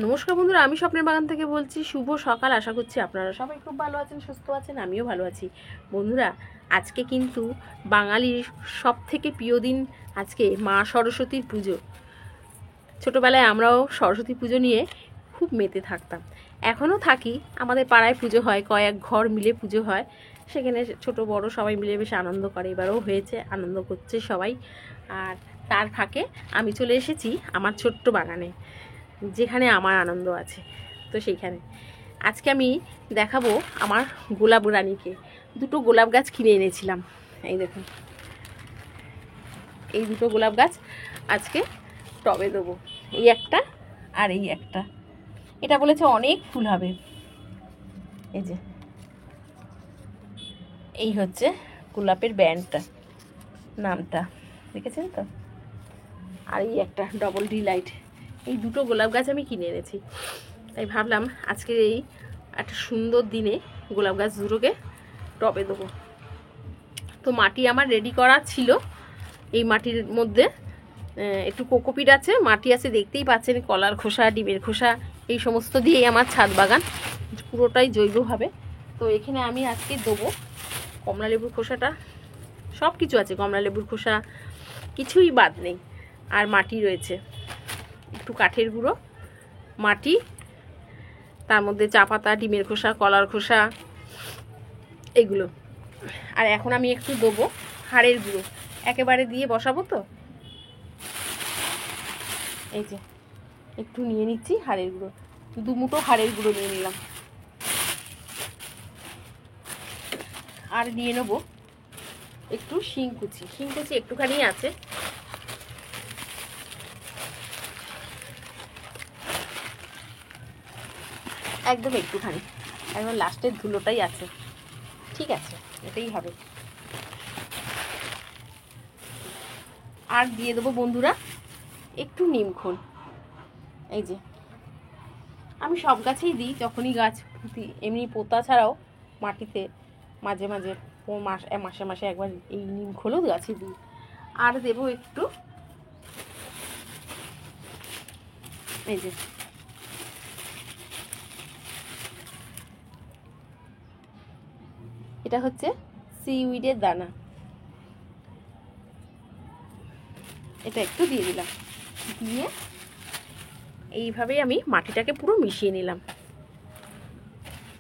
নমস্কার বন্ধুরা, আমি স্বপ্নের বাগান থেকে বলছি। শুভ সকাল। আশা করছি আপনারা সবাই খুব ভালো আছেন, সুস্থ আছেন, আমিও ভালো আছি। বন্ধুরা, আজকে কিন্তু বাঙালির সব থেকে প্রিয় দিন। আজকে মা সরস্বতীর পুজো। ছোটোবেলায় আমরাও সরস্বতী পুজো নিয়ে খুব মেতে থাকতাম, এখনও থাকি। আমাদের পাড়ায় পুজো হয়, কয়েক ঘর মিলে পুজো হয়, সেখানে ছোট বড় সবাই মিলে বেশ আনন্দ করে। এবারও হয়েছে, আনন্দ করছে সবাই। আর তার ফাঁকে আমি চলে এসেছি আমার ছোট্ট বাগানে, যেখানে আমার আনন্দ আছে। তো সেইখানে আজকে আমি দেখাবো আমার গোলাপ রানীকে। দুটো গোলাপ গাছ কিনে এনেছিলাম, এই দেখুন। এই দুটো গোলাপ গাছ আজকে টবে দেবো, এই একটা আর এই একটা। এটা বলেছে অনেক ফুল হবে। এই যে এই হচ্ছে গোলাপের ব্যান্ডটা, নামটা দেখেছেন তো। আর এই একটা ডবল ডিলাইট। এই দুটো গোলাপ গাছ আমি কিনে এনেছি, তাই ভাবলাম আজকের এই একটা সুন্দর দিনে গোলাপ গাছ দুটোকে টবে দেবো। তো মাটি আমার রেডি করা ছিল। এই মাটির মধ্যে একটু কোকোপিট আছে, মাটি আছে, দেখতেই পাচ্ছেন, কলার খোসা, ডিমের খোসা, এই সমস্ত দিয়েই আমার ছাদ বাগান, পুরোটাই জৈবভাবে। তো এখানে আমি আজকে দেবো কমলা লেবুর খোসাটা, সব কিছু আছে, কমলা লেবুর খোসা, কিছুই বাদ নেই। আর মাটি রয়েছে, একটু কাঠের গুঁড়ো, মাটি, তার মধ্যে চা পাতা, ডিমের খোসা, কলার খোসা, এগুলো। আর এখন আমি একটু দেবো হাড়ের গুঁড়ো, একেবারে দিয়ে বসাবো তো। এই যে একটু নিয়ে নিচ্ছি হাড়ের গুঁড়ো, 2 মুঠো হাড়ের গুঁড়ো নিয়ে নিলাম। আর নিয়ে নেবো একটু শিংকুচি, শিংকুচি একটুখানি আছে, একদম একটুখানি, একদম লাস্টের ধুলোটাই আছে, ঠিক আছে, এটাই হবে। আর দিয়ে দেবো বন্ধুরা একটু নিমখোল। এই যে আমি সব গাছেই দিই, যখনই গাছ পুঁতি, এমনি পোতা ছাড়াও মাটিতে মাঝে মাঝে মাসে মাসে একবার এই নিমখোলও গাছে দিই। আর দেবো একটু, এই যে এটা হচ্ছে সিউইডের দানা, এটা একটু দিয়ে দিলাম। দিয়ে এইভাবেই আমি মাটিটাকে পুরো মিশিয়ে নিলাম।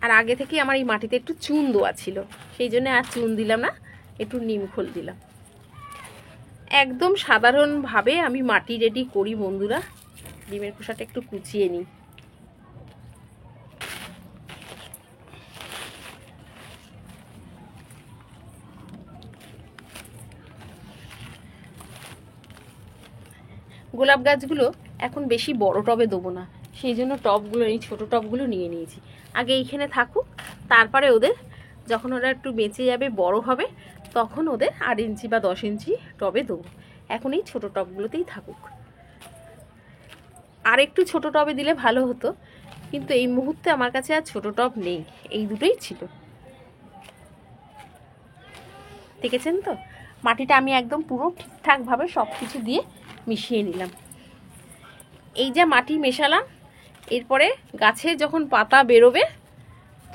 আর আগে থেকে আমার এই মাটিতে একটু চুন দেওয়া ছিল, সেই জন্য আর চুন দিলাম না, একটু নিমখোল দিলাম। একদম সাধারণভাবে আমি মাটি রেডি করি বন্ধুরা। ডিমের খোসাটা একটু কুচিয়ে নিই। গোলাপ গাছগুলো এখন বেশি বড় টবে দেবো না, সেই জন্য টবগুলো, এই ছোটো টবগুলো নিয়ে নিয়েছি। আগে এইখানে থাকুক, তারপরে ওদের যখন ওরা একটু বেঁচে যাবে, বড় হবে, তখন ওদের 8 ইঞ্চি বা 10 ইঞ্চি টবে দেবো। এখন এই ছোটো টবগুলোতেই থাকুক। আর একটু ছোটো টবে দিলে ভালো হতো, কিন্তু এই মুহূর্তে আমার কাছে আর ছোটো টব নেই, এই দুটোই ছিল। দেখেছেন তো, মাটিটা আমি একদম পুরো ঠিকঠাকভাবে সব কিছু দিয়ে মিশিয়ে নিলাম। এই যে মাটি মেশালাম, এরপরে গাছে যখন পাতা বেরোবে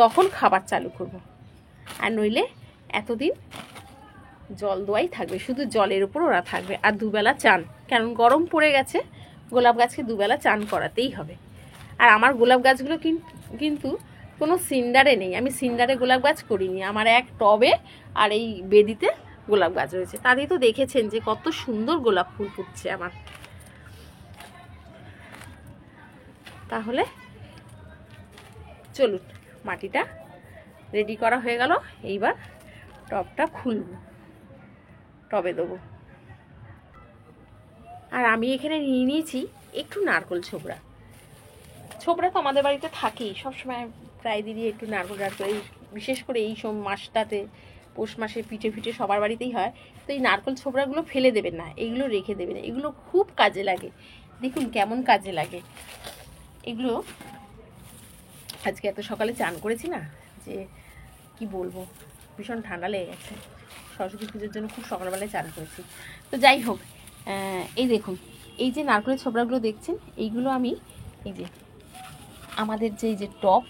তখন খাবার চালু করব। আর নইলে এতদিন জল দেওয়াই থাকবে, শুধু জলের উপর ওরা থাকবে। আর দুবেলা চান, কারণ গরম পড়ে গেছে, গোলাপ গাছকে দুবেলা চান করাতেই হবে। আর আমার গোলাপ গাছগুলো কিন্তু কোনো সিন্ডারে নেই, আমি সিন্ডারে গোলাপ গাছ করিনি। আমার এক টবে আর এই বেদিতে গোলাপ গাছ রয়েছে, তাতেই তো দেখেছেন যে কত সুন্দর গোলাপ ফুল ফুটছে আমার। তাহলে চলুন, মাটিটা রেডি করা হয়ে গেল, এইবার টবটা খুলব, টবে দেবো। আর আমি এখানে নিয়ে নিয়েছি একটু নারকেল ছোবড়া। ছোবড়া তো আমাদের বাড়িতে থাকেই, সবসময় প্রায় দিদি একটু নারকেল এই বিশেষ করে এই মাসটাতে, পৌষ মাসে পিঠে ফিঠে সবার বাড়িতেই হয়। তো এই নারকেল ছোবড়াগুলো ফেলে দেবেন না, এইগুলো রেখে দেবেন, এগুলো খুব কাজে লাগে। দেখুন কেমন কাজে লাগে এগুলো। আজকে এত সকালে চান করেছি না, যে কি বলবো, ভীষণ ঠান্ডা লেগে গেছে। সরস্বতী পুজোর জন্য খুব সকালবেলায় চান করেছি। তো যাই হোক, এই দেখুন, এই যে নারকেলের ছোবড়াগুলো দেখছেন, এইগুলো আমি এই যে আমাদের যে টপ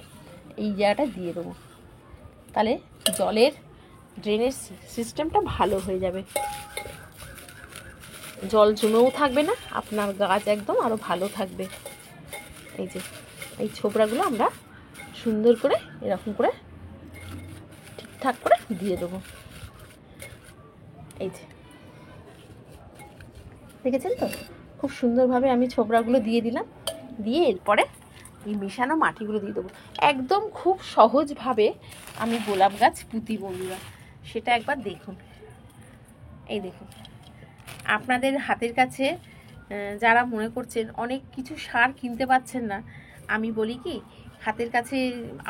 এই জায়গাটা দিয়ে দেবো, তাহলে জলের ড্রেনেজ সিস্টেমটা ভালো হয়ে যাবে, জল জমেও থাকবে না, আপনার গাছ একদম আরও ভালো থাকবে। এই যে এই ছোবড়াগুলো আমরা সুন্দর করে এরকম করে ঠিকঠাক করে দিয়ে দেবো। এই যে দেখেছেন তো, খুব সুন্দরভাবে আমি ছোবড়াগুলো দিয়ে দিলাম, দিয়ে এরপরে এই মেশানো মাটিগুলো দিয়ে দেবো। একদম খুব সহজভাবে আমি গোলাপ গাছ পুঁতি বন্ধুরা, সেটা একবার দেখুন। এই দেখুন, আপনাদের হাতের কাছে যারা মনে করছেন অনেক কিছু সার কিনতে পাচ্ছেন না, আমি বলি কি, হাতের কাছে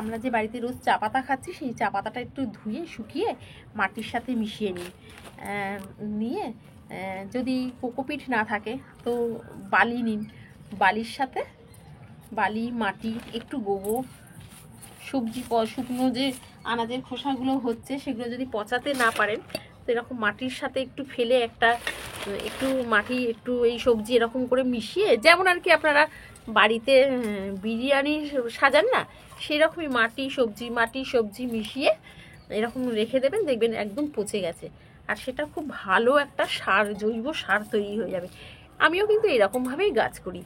আমরা যে বাড়িতে রোজ চা পাতা খাচ্ছি, সেই চা পাতাটা একটু ধুয়ে শুকিয়ে মাটির সাথে মিশিয়ে নিন, নিয়ে যদি কোকোপিট না থাকে তো বালি নিন, বালির সাথে বালি, মাটি, একটু গোবর, সবজি শুকনো যে আনাজের খোসাগুলো হচ্ছে সেগুলো যদি পচাতে না পারেন তো এরকম মাটির সাথে একটু ফেলে একটু মাটি, একটু এই সবজি এরকম করে মিশিয়ে, যেমন আর কি আপনারা বাড়িতে বিরিয়ানি সাজান না, সেরকমই মাটি সবজি মিশিয়ে এরকম রেখে দেবেন, দেখবেন একদম পচে গেছে, আর সেটা খুব ভালো একটা সার, জৈব সার তৈরি হয়ে যাবে। আমিও কিন্তু এরকমভাবেই গাছ করি।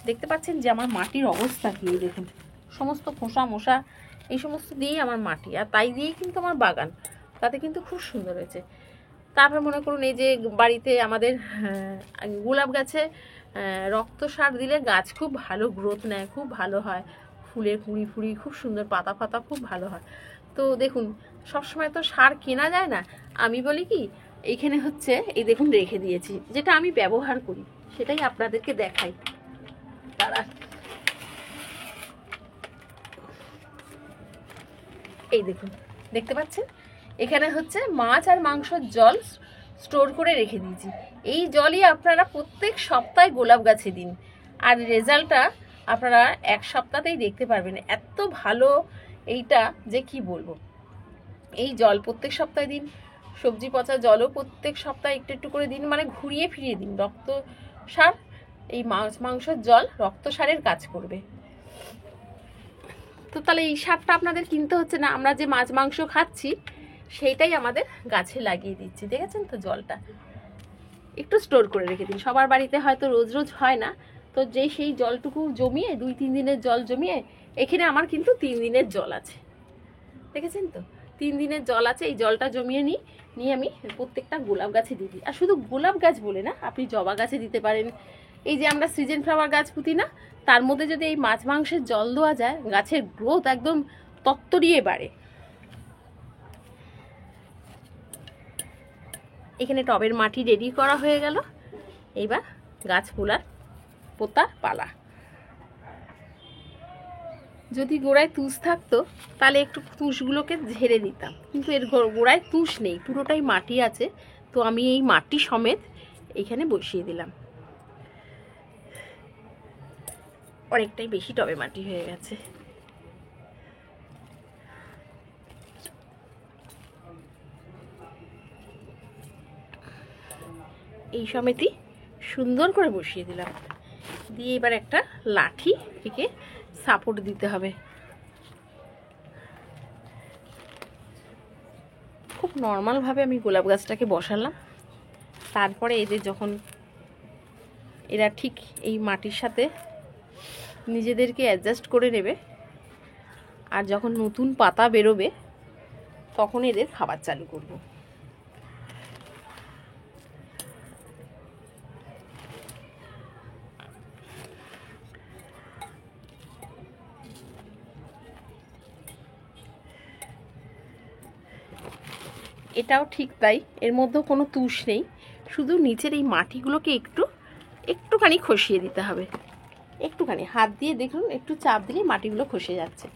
দেখতে পাচ্ছেন যে আমার মাটির অবস্থা কী, দেখুন সমস্ত খোসা মোসা এই সমস্ত দিয়েই আমার মাটি, আর তাই দিয়েই কিন্তু আমার বাগান, তাতে কিন্তু খুব সুন্দর হয়েছে। তারপর মনে করুন এই যে বাড়িতে আমাদের গোলাপ গাছে রক্ত সার দিলে গাছ খুব ভালো গ্রোথ নেয়, খুব ভালো হয়, ফুলের কুঁড়ি ফুড়ি খুব সুন্দর, পাতা ফাতা খুব ভালো হয়। তো দেখুন সবসময় তো সার কেনা যায় না, আমি বলি কি, এইখানে হচ্ছে এই দেখুন রেখে দিয়েছি, যেটা আমি ব্যবহার করি সেটাই আপনাদেরকে দেখাই। তারা এই দেখুন, দেখতে পাচ্ছেন এখানে হচ্ছে মাছ আর মাংসের জল স্টোর করে রেখে দিয়েছি, এই জলই আপনারা প্রত্যেক সপ্তাহে গোলাপ গাছে দিন, আর রেজাল্টটা আপনারা এক সপ্তাহতেই দেখতে পারবেন, এত ভালো এইটা যে কি বলবো। এই জল প্রত্যেক সপ্তাহে দিন, সবজি পচা জলও প্রত্যেক সপ্তাহে একটু একটু করে দিন, মানে ঘুরিয়ে ফিরিয়ে দিন। রক্ত সার, এই মাছ মাংসের জল রক্ত সারের কাজ করবে। তো তাহলে এই সারটা আপনাদের কিনতে হচ্ছে না, আমরা যে মাছ মাংস খাচ্ছি সেইটাই আমাদের গাছে লাগিয়ে দিচ্ছি। দেখেছেন তো, জলটা একটু স্টোর করে রেখে দিন, সবার বাড়িতে হয়তো রোজ রোজ হয় না, তো যে সেই জলটুকু জমিয়ে 2-3 দিনের জল জমিয়ে, এখানে আমার কিন্তু 3 দিনের জল আছে, দেখেছেন তো 3 দিনের জল আছে, এই জলটা জমিয়ে নিয়ে আমি প্রত্যেকটা গোলাপ গাছে দিয়ে দিই। আর শুধু গোলাপ গাছ বলে না, আপনি জবা গাছে দিতে পারেন, এই যে আমরা সিজন ফ্লাওয়ার গাছ পুঁতি না, তার মধ্যে যদি এই মাছ মাংসের জল দেওয়া যায়, গাছের গ্রোথ একদম তত্তরিয়ে বাড়ে। এখানে টবের মাটি রেডি করা হয়ে গেল, এইবার গাছ পোতার পালা। যদি গোড়ায় তুষ থাকতো তাহলে একটু তুষগুলোকে ঝেড়ে দিতাম, কিন্তু এর গোড়ায় তুষ নেই, পুরোটাই মাটি আছে, তো আমি এই মাটি সমেত এইখানে বসিয়ে দিলাম। অনেকটাই বেশি টবে মাটি হয়ে গেছে। এই সমেতই সুন্দর করে বসিয়ে দিলাম, দিয়ে এবার একটা লাঠি থেকে সাপোর্ট দিতে হবে। খুব নর্মালভাবে আমি গোলাপ গাছটাকে বসালাম, তারপরে এদের যখন এরা ঠিক এই মাটির সাথে নিজেদেরকে অ্যাডজাস্ট করে নেবে, আর যখন নতুন পাতা বেরোবে তখন এদের খাবার চালু করব। এটাও ঠিক তাই, এর মধ্যেও কোনো তুষ নেই, শুধু নিচের এই মাটিগুলোকে একটুখানি খসিয়ে দিতে হবে, একটুখানি হাত দিয়ে দেখুন, একটু চাপ দিলেই মাটিগুলো খসে যাচ্ছে,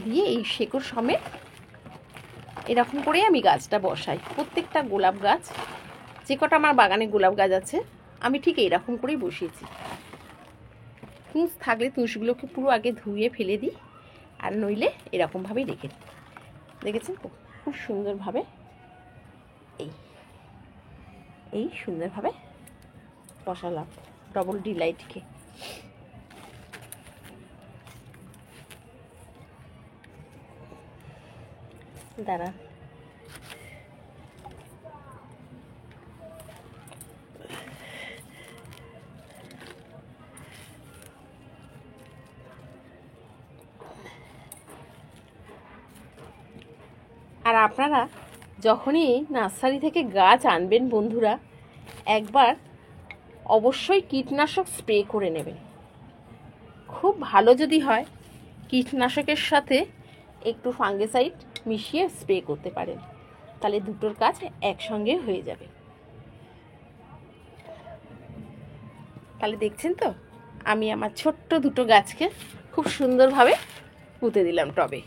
দিয়ে এই শেকড় সমেত এরকম করেই আমি গাছটা বসাই। প্রত্যেকটা গোলাপ গাছ, যে কটা আমার বাগানে গোলাপ গাছ আছে, আমি ঠিক এইরকম করেই বসিয়েছি। তুষ থাকলে তুষগুলোকে পুরো আগে ধুয়ে ফেলে দিই, আর নইলে এরকমভাবেই রেখে দিই। দেখেছেন তো, খুব সুন্দরভাবে এই সুন্দরভাবে বসালাম ডবল ডিলাইটকে। দাঁড়ান, আর আপনারা যখনই নার্সারি থেকে গাছ আনবেন বন্ধুরা, একবার অবশ্যই কীটনাশক স্প্রে করে নেবেন। খুব ভালো যদি হয়, কীটনাশকের সাথে একটু ফাঙ্গিসাইড মিশিয়ে স্প্রে করতে পারেন, তাহলে দুটোর কাজ একসঙ্গে হয়ে যাবে। তাহলে দেখছেন তো, আমি আমার ছোট্ট দুটো গাছকে খুব সুন্দরভাবে পুঁতে দিলাম টবে।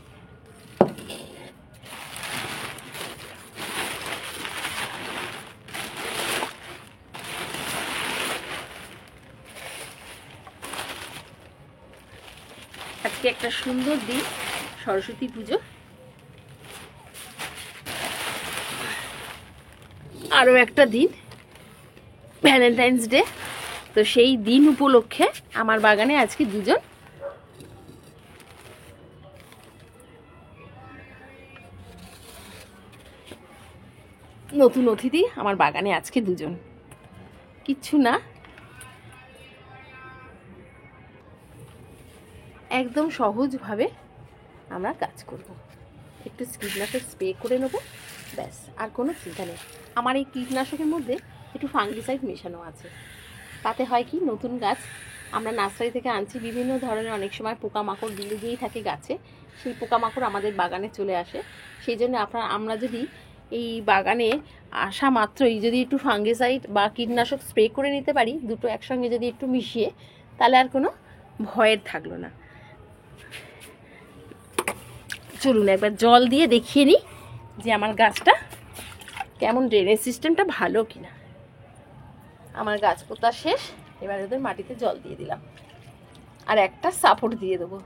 আজকে একটা সুন্দর দিন, সরস্বতী পুজো, আরও একটা দিন ভ্যালেন্টাইন্স ডে। তো সেই দিন উপলক্ষে আমার বাগানে আজকে দুজন নতুন অতিথি, আমার বাগানে আজকে দুজন। কিচ্ছু না, একদম সহজভাবে আমরা কাজ করব। একটু কীটনাশক স্প্রে করে নেবো, ব্যাস, আর কোনো চিন্তা নেই। আমার এই কীটনাশকের মধ্যে একটু ফাঙ্গিসাইড মেশানো আছে। তাতে হয় কি, নতুন গাছ আমরা নার্সারি থেকে আনছি, বিভিন্ন ধরনের অনেক সময় পোকামাকড় লেগেই থাকে গাছে, সেই পোকামাকড় আমাদের বাগানে চলে আসে। সেই জন্য আমরা যদি এই বাগানে আসা মাত্রই যদি একটু ফাঙ্গিসাইড বা কীটনাশক স্প্রে করে নিতে পারি, দুটো একসঙ্গে যদি একটু মিশিয়ে, তাহলে আর কোনো ভয়ের থাকলো না। চলুন একবার জল দিয়ে দেখিয়ে নিই যে আমার গাছটা কেমন, ড্রেনেজ সিস্টেমটা ভালো কিনা। আমার গাছ পোতা শেষ, এবার ওদের মাটিতে জল দিয়ে দিলাম, আর একটা সাপোর্ট দিয়ে দেবো।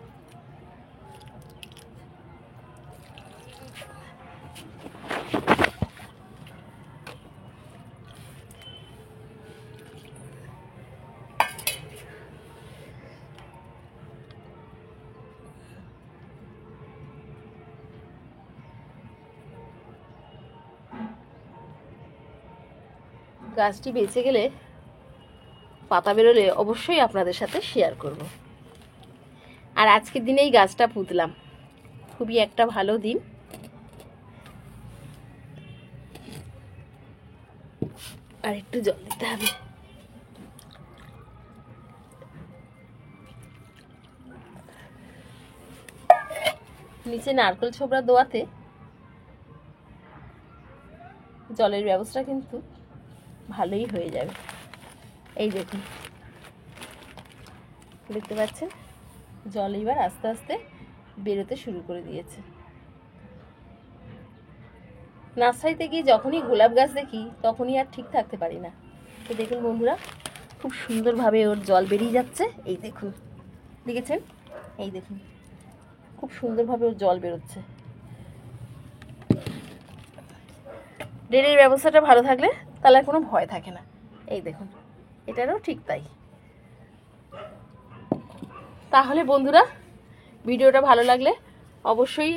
গাছটি বেঁচে গেলে, পাতা বেরোলে অবশ্যই আপনাদের সাথে শেয়ার করব। আর আজকের দিনেই গাছটা পুঁতলাম, খুবই একটা ভালো দিন। আর একটু জল দিতে হবে। নিচে নারকেল ছোবড়া দেওয়াতে জলের ব্যবস্থা কিন্তু ভালোই হয়ে যাবে। এই দেখুন, দেখতে পাচ্ছেন জল এবার আস্তে আস্তে বেরোতে শুরু করে দিয়েছে। নার্সারিতে গিয়ে যখনই গোলাপ গাছ দেখি তখনই আর ঠিক থাকতে পারি না। তো দেখুন বন্ধুরা, খুব সুন্দরভাবে ওর জল বেরিয়ে যাচ্ছে। এই দেখুন, দেখেছেন? এই দেখুন, খুব সুন্দরভাবে ওর জল বেরোচ্ছে। ড্রেনের ব্যবস্থাটা ভালো থাকলে তাহলে আর কোনো ভয় থাকে না। এই দেখুন, এটারও ঠিক তাই। তাহলে বন্ধুরা, ভিডিওটা ভালো লাগলে অবশ্যই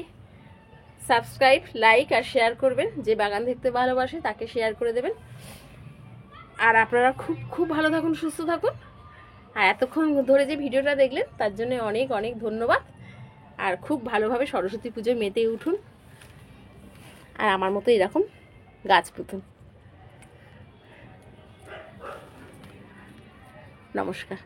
সাবস্ক্রাইব, লাইক আর শেয়ার করবেন। যে বাগান দেখতে ভালোবাসে তাকে শেয়ার করে দেবেন। আর আপনারা খুব খুব ভালো থাকুন, সুস্থ থাকুন। আর এতক্ষণ ধরে যে ভিডিওটা দেখলেন তার জন্য অনেক অনেক ধন্যবাদ। আর খুব ভালোভাবে সরস্বতী পুজোয় মেতে উঠুন, আর আমার মতো এরকম গাছ পুঁতুন। নমস্কার।